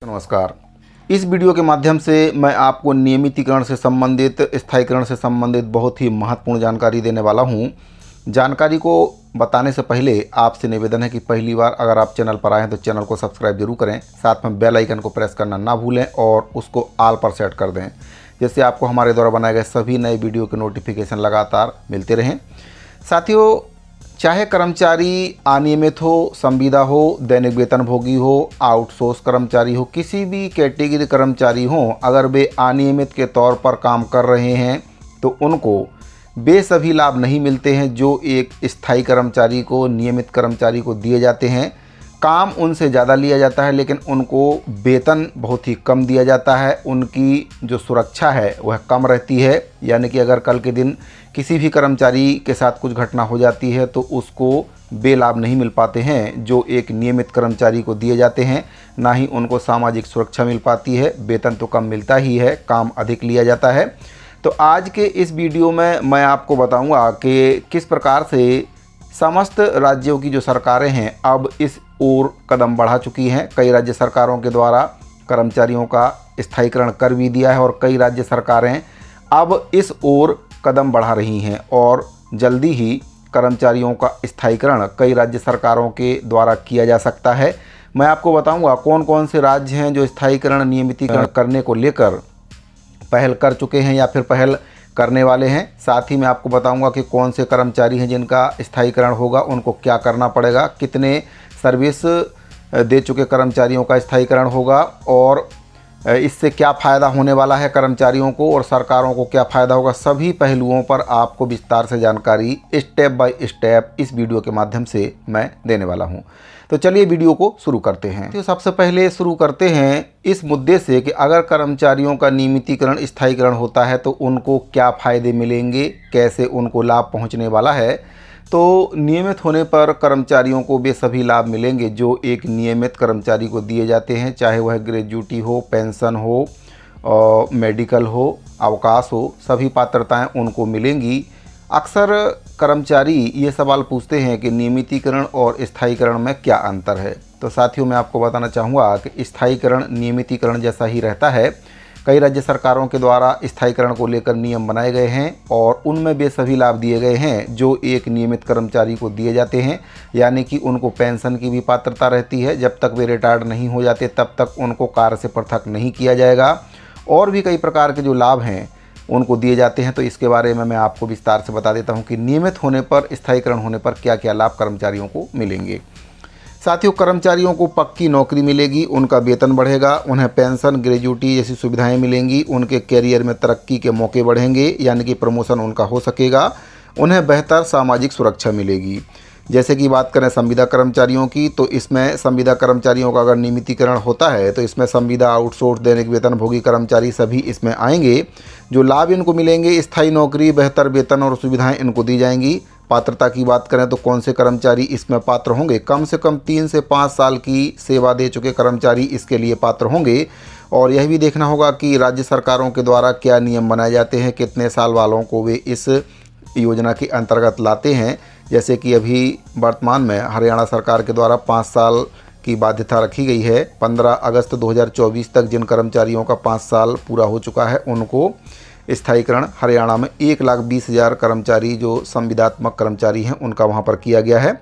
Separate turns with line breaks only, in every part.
नमस्कार। इस वीडियो के माध्यम से मैं आपको नियमितीकरण से संबंधित, स्थायीकरण से संबंधित बहुत ही महत्वपूर्ण जानकारी देने वाला हूं। जानकारी को बताने से पहले आपसे निवेदन है कि पहली बार अगर आप चैनल पर आए हैं तो चैनल को सब्सक्राइब जरूर करें, साथ में बेल आइकन को प्रेस करना ना भूलें और उसको ऑल पर सेट कर दें, जिससे आपको हमारे द्वारा बनाए गए सभी नए वीडियो के नोटिफिकेशन लगातार मिलते रहें। साथियों, चाहे कर्मचारी अनियमित हो, संविदा हो, दैनिक वेतनभोगी हो, आउटसोर्स कर्मचारी हो, किसी भी कैटेगरी कर्मचारी हो, अगर वे अनियमित के तौर पर काम कर रहे हैं तो उनको वे सभी लाभ नहीं मिलते हैं जो एक स्थायी कर्मचारी को, नियमित कर्मचारी को दिए जाते हैं। काम उनसे ज़्यादा लिया जाता है लेकिन उनको वेतन बहुत ही कम दिया जाता है। उनकी जो सुरक्षा है वह कम रहती है, यानी कि अगर कल के दिन किसी भी कर्मचारी के साथ कुछ घटना हो जाती है तो उसको वे लाभ नहीं मिल पाते हैं जो एक नियमित कर्मचारी को दिए जाते हैं। ना ही उनको सामाजिक सुरक्षा मिल पाती है, वेतन तो कम मिलता ही है, काम अधिक लिया जाता है। तो आज के इस वीडियो में मैं आपको बताऊंगा कि किस प्रकार से समस्त राज्यों की जो सरकारें हैं अब इस ओर कदम बढ़ा चुकी हैं। कई राज्य सरकारों के द्वारा कर्मचारियों का स्थायीकरण कर भी दिया है और कई राज्य सरकारें अब इस ओर कदम बढ़ा रही हैं और जल्दी ही कर्मचारियों का स्थायीकरण कई राज्य सरकारों के द्वारा किया जा सकता है। मैं आपको बताऊंगा कौन कौन से राज्य हैं जो स्थायीकरण, नियमितीकरण करने को लेकर पहल कर चुके हैं या फिर पहल करने वाले हैं। साथ ही मैं आपको बताऊंगा कि कौन से कर्मचारी हैं जिनका स्थायीकरण होगा, उनको क्या करना पड़ेगा, कितने सर्विस दे चुके कर्मचारियों का स्थायीकरण होगा और इससे क्या फ़ायदा होने वाला है कर्मचारियों को और सरकारों को क्या फ़ायदा होगा। सभी पहलुओं पर आपको विस्तार से जानकारी स्टेप बाय स्टेप इस वीडियो के माध्यम से मैं देने वाला हूं। तो चलिए वीडियो को शुरू करते हैं। तो सबसे पहले शुरू करते हैं इस मुद्दे से कि अगर कर्मचारियों का नियमितीकरण, स्थायीकरण होता है तो उनको क्या फ़ायदे मिलेंगे, कैसे उनको लाभ पहुँचने वाला है। तो नियमित होने पर कर्मचारियों को वे सभी लाभ मिलेंगे जो एक नियमित कर्मचारी को दिए जाते हैं, चाहे वह ग्रेजुटी हो, पेंशन हो, मेडिकल हो, अवकाश हो, सभी पात्रताएं उनको मिलेंगी। अक्सर कर्मचारी ये सवाल पूछते हैं कि नियमितीकरण और स्थायीकरण में क्या अंतर है। तो साथियों, मैं आपको बताना चाहूँगा कि स्थायीकरण नियमितीकरण जैसा ही रहता है। कई राज्य सरकारों के द्वारा स्थायीकरण को लेकर नियम बनाए गए हैं और उनमें वे सभी लाभ दिए गए हैं जो एक नियमित कर्मचारी को दिए जाते हैं, यानी कि उनको पेंशन की भी पात्रता रहती है। जब तक वे रिटायर्ड नहीं हो जाते तब तक उनको कार्य से पृथक नहीं किया जाएगा और भी कई प्रकार के जो लाभ हैं उनको दिए जाते हैं। तो इसके बारे में मैं आपको विस्तार से बता देता हूँ कि नियमित होने पर, स्थायीकरण होने पर क्या क्या लाभ कर्मचारियों को मिलेंगे। साथियों, कर्मचारियों को पक्की नौकरी मिलेगी, उनका वेतन बढ़ेगा, उन्हें पेंशन, ग्रेजुटी जैसी सुविधाएं मिलेंगी, उनके कैरियर में तरक्की के मौके बढ़ेंगे, यानी कि प्रमोशन उनका हो सकेगा, उन्हें बेहतर सामाजिक सुरक्षा मिलेगी। जैसे कि बात करें संविदा कर्मचारियों की, तो इसमें संविदा कर्मचारियों का अगर नियमितीकरण होता है तो इसमें संविदा, आउटसोर्स, दैनिक वेतनभोगी कर्मचारी सभी इसमें आएंगे। जो लाभ इनको मिलेंगे, स्थायी नौकरी, बेहतर वेतन और सुविधाएँ इनको दी जाएंगी। पात्रता की बात करें तो कौन से कर्मचारी इसमें पात्र होंगे, कम से कम 3 से 5 साल की सेवा दे चुके कर्मचारी इसके लिए पात्र होंगे। और यह भी देखना होगा कि राज्य सरकारों के द्वारा क्या नियम बनाए जाते हैं, कितने साल वालों को वे इस योजना के अंतर्गत लाते हैं। जैसे कि अभी वर्तमान में हरियाणा सरकार के द्वारा 5 साल की बाध्यता रखी गई है। 15 अगस्त 2024 तक जिन कर्मचारियों का 5 साल पूरा हो चुका है उनको स्थायीकरण हरियाणा में 1,20,000 कर्मचारी जो संविदात्मक कर्मचारी हैं उनका वहां पर किया गया है।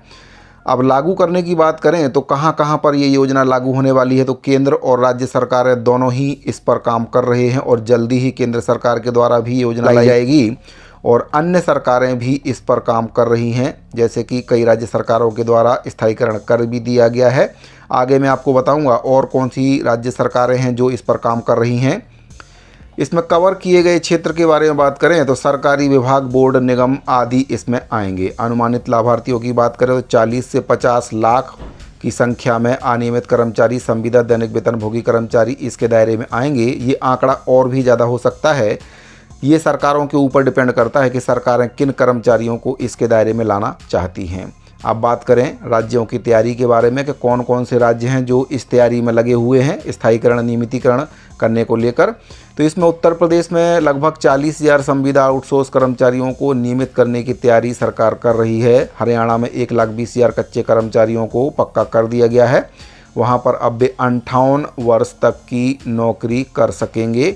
अब लागू करने की बात करें तो कहां कहां पर ये योजना लागू होने वाली है, तो केंद्र और राज्य सरकारें दोनों ही इस पर काम कर रहे हैं और जल्दी ही केंद्र सरकार के द्वारा भी योजना लाई जाएगी और अन्य सरकारें भी इस पर काम कर रही हैं। जैसे कि कई राज्य सरकारों के द्वारा स्थायीकरण कर भी दिया गया है। आगे मैं आपको बताऊँगा और कौन सी राज्य सरकारें हैं जो इस पर काम कर रही हैं। इसमें कवर किए गए क्षेत्र के बारे में बात करें तो सरकारी विभाग, बोर्ड, निगम आदि इसमें आएंगे। अनुमानित लाभार्थियों की बात करें तो 40 से 50 लाख की संख्या में अनियमित कर्मचारी, संविदा, दैनिक वेतनभोगी कर्मचारी इसके दायरे में आएंगे। ये आंकड़ा और भी ज़्यादा हो सकता है। ये सरकारों के ऊपर डिपेंड करता है कि सरकारें किन कर्मचारियों को इसके दायरे में लाना चाहती हैं। अब बात करें राज्यों की तैयारी के बारे में कि कौन कौन से राज्य हैं जो इस तैयारी में लगे हुए हैं स्थायीकरण, नियमितीकरण करने को लेकर। तो इसमें उत्तर प्रदेश में लगभग 40,000 संविदा आउटसोर्स कर्मचारियों को नियमित करने की तैयारी सरकार कर रही है। हरियाणा में 1,20,000 कच्चे कर्मचारियों को पक्का कर दिया गया है। वहाँ पर अब वे 58 वर्ष तक की नौकरी कर सकेंगे।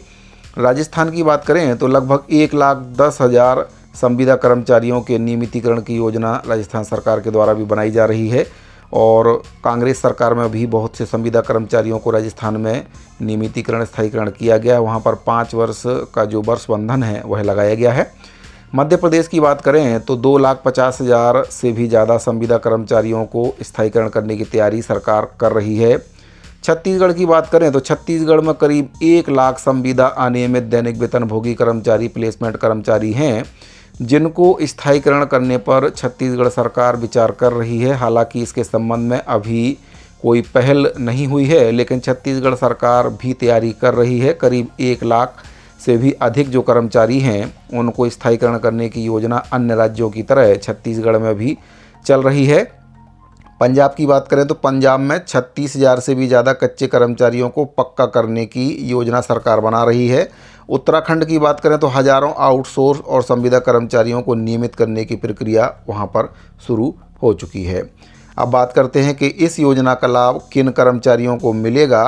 राजस्थान की बात करें तो लगभग 1,10,000 संविदा कर्मचारियों के नियमितीकरण की योजना राजस्थान सरकार के द्वारा भी बनाई जा रही है और कांग्रेस सरकार में भी बहुत से संविदा कर्मचारियों को राजस्थान में नियमितीकरण स्थायीकरण किया गया है। वहाँ पर 5 वर्ष का जो वर्ष बंधन है वह लगाया गया है। मध्य प्रदेश की बात करें तो 2,50,000 से भी ज़्यादा संविदा कर्मचारियों को स्थायीकरण करने की तैयारी सरकार कर रही है। छत्तीसगढ़ की बात करें तो छत्तीसगढ़ में करीब 1 लाख संविदा अनियमित दैनिक वेतनभोगी कर्मचारी प्लेसमेंट कर्मचारी हैं, जिनको स्थायीकरण करने पर छत्तीसगढ़ सरकार विचार कर रही है। हालांकि इसके संबंध में अभी कोई पहल नहीं हुई है, लेकिन छत्तीसगढ़ सरकार भी तैयारी कर रही है। करीब 1 लाख से भी अधिक जो कर्मचारी हैं उनको स्थायीकरण करने की योजना अन्य राज्यों की तरह छत्तीसगढ़ में भी चल रही है। पंजाब की बात करें तो पंजाब में 36,000 से भी ज़्यादा कच्चे कर्मचारियों को पक्का करने की योजना सरकार बना रही है। उत्तराखंड की बात करें तो हज़ारों आउटसोर्स और संविदा कर्मचारियों को नियमित करने की प्रक्रिया वहां पर शुरू हो चुकी है। अब बात करते हैं कि इस योजना का लाभ किन कर्मचारियों को मिलेगा।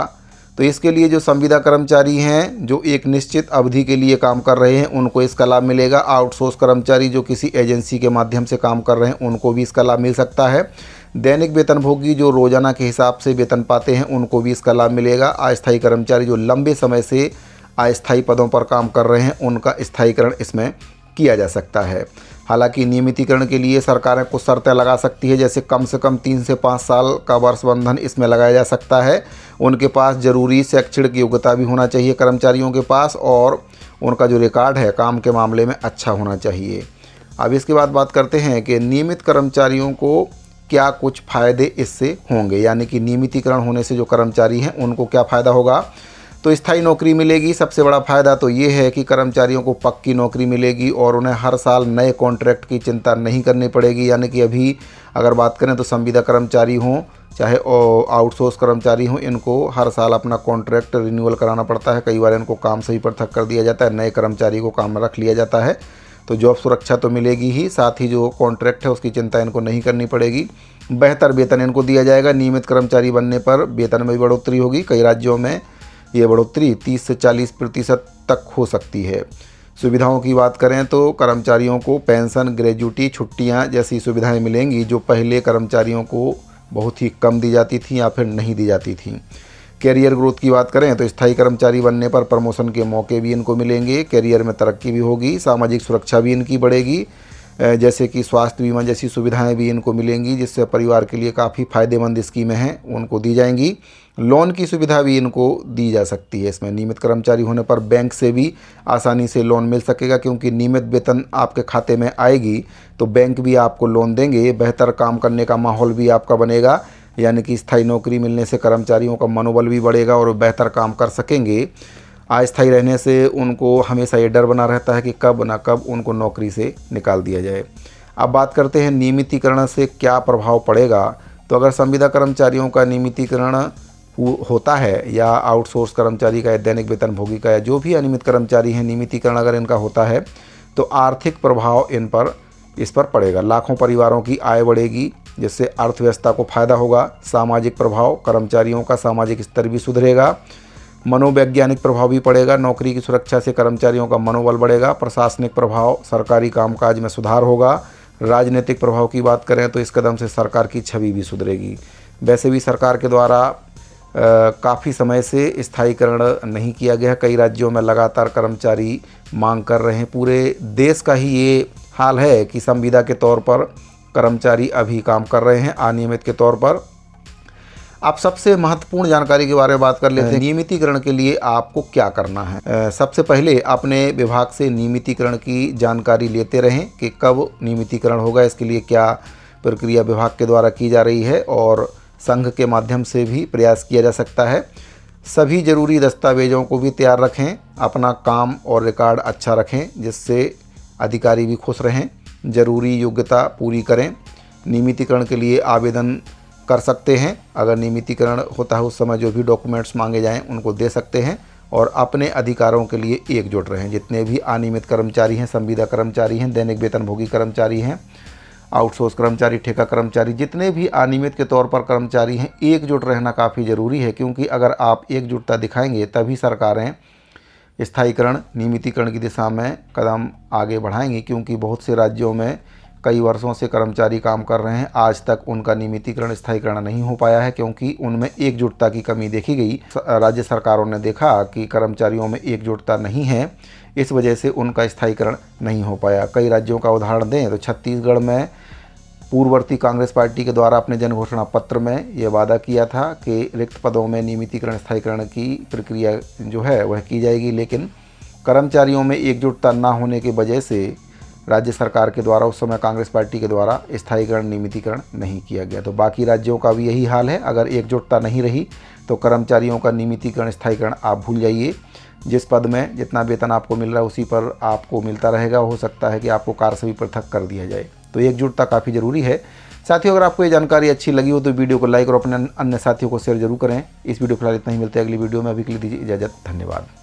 तो इसके लिए जो संविदा कर्मचारी हैं जो एक निश्चित अवधि के लिए काम कर रहे हैं उनको इसका लाभ मिलेगा। आउटसोर्स कर्मचारी जो किसी एजेंसी के माध्यम से काम कर रहे हैं उनको भी इसका लाभ मिल सकता है। दैनिक वेतनभोगी जो रोजाना के हिसाब से वेतन पाते हैं उनको भी इसका लाभ मिलेगा। अस्थायी कर्मचारी जो लंबे समय से अस्थायी पदों पर काम कर रहे हैं उनका स्थायीकरण इसमें किया जा सकता है। हालांकि नियमितीकरण के लिए सरकारें कुछ शर्तें लगा सकती है, जैसे कम से कम 3 से 5 साल का वर्ष बंधन इसमें लगाया जा सकता है। उनके पास ज़रूरी शैक्षणिक योग्यता भी होना चाहिए कर्मचारियों के पास, और उनका जो रिकॉर्ड है काम के मामले में अच्छा होना चाहिए। अब इसके बाद बात करते हैं कि नियमित कर्मचारियों को क्या कुछ फ़ायदे इससे होंगे, यानी कि नियमितीकरण होने से जो कर्मचारी हैं उनको क्या फ़ायदा होगा। तो स्थायी नौकरी मिलेगी। सबसे बड़ा फ़ायदा तो ये है कि कर्मचारियों को पक्की नौकरी मिलेगी और उन्हें हर साल नए कॉन्ट्रैक्ट की चिंता नहीं करनी पड़ेगी। यानी कि अभी अगर बात करें तो संविदा कर्मचारी हों चाहे आउटसोर्स कर्मचारी हों, इनको हर साल अपना कॉन्ट्रैक्ट रिन्यूअल कराना पड़ता है। कई बार इनको काम से ही पृथक कर दिया जाता है, नए कर्मचारी को काम में रख लिया जाता है। तो जॉब सुरक्षा तो मिलेगी ही, साथ ही जो कॉन्ट्रैक्ट है उसकी चिंता इनको नहीं करनी पड़ेगी। बेहतर वेतन इनको दिया जाएगा। नियमित कर्मचारी बनने पर वेतन में भी बढ़ोतरी होगी। कई राज्यों में ये बढ़ोतरी 30 से 40% तक हो सकती है। सुविधाओं की बात करें तो कर्मचारियों को पेंशन, ग्रेजुटी, छुट्टियां जैसी सुविधाएं मिलेंगी जो पहले कर्मचारियों को बहुत ही कम दी जाती थी या फिर नहीं दी जाती थी। कैरियर ग्रोथ की बात करें तो स्थायी कर्मचारी बनने पर प्रमोशन के मौके भी इनको मिलेंगे, कैरियर में तरक्की भी होगी, सामाजिक सुरक्षा भी इनकी बढ़ेगी, जैसे कि स्वास्थ्य बीमा जैसी सुविधाएं भी इनको मिलेंगी, जिससे परिवार के लिए काफ़ी फ़ायदेमंद स्कीमें हैं उनको दी जाएंगी। लोन की सुविधा भी इनको दी जा सकती है। इसमें नियमित कर्मचारी होने पर बैंक से भी आसानी से लोन मिल सकेगा, क्योंकि नियमित वेतन आपके खाते में आएगी तो बैंक भी आपको लोन देंगे। बेहतर काम करने का माहौल भी आपका बनेगा, यानी कि स्थायी नौकरी मिलने से कर्मचारियों का मनोबल भी बढ़ेगा और बेहतर काम कर सकेंगे। अस्थायी रहने से उनको हमेशा ये डर बना रहता है कि कब ना कब उनको नौकरी से निकाल दिया जाए। अब बात करते हैं नियमितीकरण से क्या प्रभाव पड़ेगा। तो अगर संविदा कर्मचारियों का नियमितीकरण होता है या आउटसोर्स कर्मचारी का या दैनिक वेतनभोगी का या जो भी अनियमित कर्मचारी हैं, नियमितीकरण अगर इनका होता है तो आर्थिक प्रभाव इस पर पड़ेगा। लाखों परिवारों की आय बढ़ेगी, जिससे अर्थव्यवस्था को फायदा होगा। सामाजिक प्रभाव, कर्मचारियों का सामाजिक स्तर भी सुधरेगा। मनोवैज्ञानिक प्रभाव भी पड़ेगा, नौकरी की सुरक्षा से कर्मचारियों का मनोबल बढ़ेगा। प्रशासनिक प्रभाव, सरकारी कामकाज में सुधार होगा। राजनीतिक प्रभाव की बात करें तो इस कदम से सरकार की छवि भी सुधरेगी। वैसे भी सरकार के द्वारा काफ़ी समय से स्थायीकरण नहीं किया गया। कई राज्यों में लगातार कर्मचारी मांग कर रहे हैं। पूरे देश का ही ये हाल है कि संविदा के तौर पर कर्मचारी अभी काम कर रहे हैं, अनियमित के तौर पर। आप सबसे महत्वपूर्ण जानकारी के बारे में बात कर लेते हैं। नियमितीकरण के लिए आपको क्या करना है। सबसे पहले अपने विभाग से नियमितीकरण की जानकारी लेते रहें कि कब नियमितीकरण होगा, इसके लिए क्या प्रक्रिया विभाग के द्वारा की जा रही है, और संघ के माध्यम से भी प्रयास किया जा सकता है। सभी ज़रूरी दस्तावेज़ों को भी तैयार रखें, अपना काम और रिकॉर्ड अच्छा रखें, जिससे अधिकारी भी खुश रहें। ज़रूरी योग्यता पूरी करें। नियमितीकरण के लिए आवेदन कर सकते हैं। अगर नियमितीकरण होता है उस समय जो भी डॉक्यूमेंट्स मांगे जाएं उनको दे सकते हैं, और अपने अधिकारों के लिए एकजुट रहें। जितने भी अनियमित कर्मचारी हैं, संविदा कर्मचारी हैं, दैनिक वेतनभोगी कर्मचारी हैं, आउटसोर्स कर्मचारी, ठेका कर्मचारी, जितने भी अनियमित के तौर पर कर्मचारी हैं, एकजुट रहना काफ़ी ज़रूरी है, क्योंकि अगर आप एकजुटता दिखाएंगे तभी सरकारें स्थायीकरण, नियमितीकरण की दिशा में कदम आगे बढ़ाएंगी। क्योंकि बहुत से राज्यों में कई वर्षों से कर्मचारी काम कर रहे हैं, आज तक उनका नियमितीकरण, स्थायीकरण नहीं हो पाया है, क्योंकि उनमें एकजुटता की कमी देखी गई। राज्य सरकारों ने देखा कि कर्मचारियों में एकजुटता नहीं है, इस वजह से उनका स्थायीकरण नहीं हो पाया। कई राज्यों का उदाहरण दें तो छत्तीसगढ़ में पूर्ववर्ती कांग्रेस पार्टी के द्वारा अपने जन घोषणा पत्र में ये वादा किया था कि रिक्त पदों में नियमितीकरण, स्थायीकरण की प्रक्रिया जो है वह की जाएगी, लेकिन कर्मचारियों में एकजुटता न होने की वजह से राज्य सरकार के द्वारा, उस समय कांग्रेस पार्टी के द्वारा स्थायीकरण, नियमितीकरण नहीं किया गया। तो बाकी राज्यों का भी यही हाल है। अगर एकजुटता नहीं रही तो कर्मचारियों का नियमितीकरण, स्थायीकरण आप भूल जाइए। जिस पद में जितना वेतन आपको मिल रहा है उसी पर आपको मिलता रहेगा। हो सकता है कि आपको कार्य से भी पृथक कर दिया जाए। तो एकजुटता काफ़ी ज़रूरी है। साथियों, अगर आपको ये जानकारी अच्छी लगी हो तो वीडियो को लाइक और अपने अन्य साथियों को शेयर जरूर करें। इस वीडियो फिलहाल इतना ही, मिलते हैं अगली वीडियो में। अभी के लिए दीजिए इजाज़त। धन्यवाद।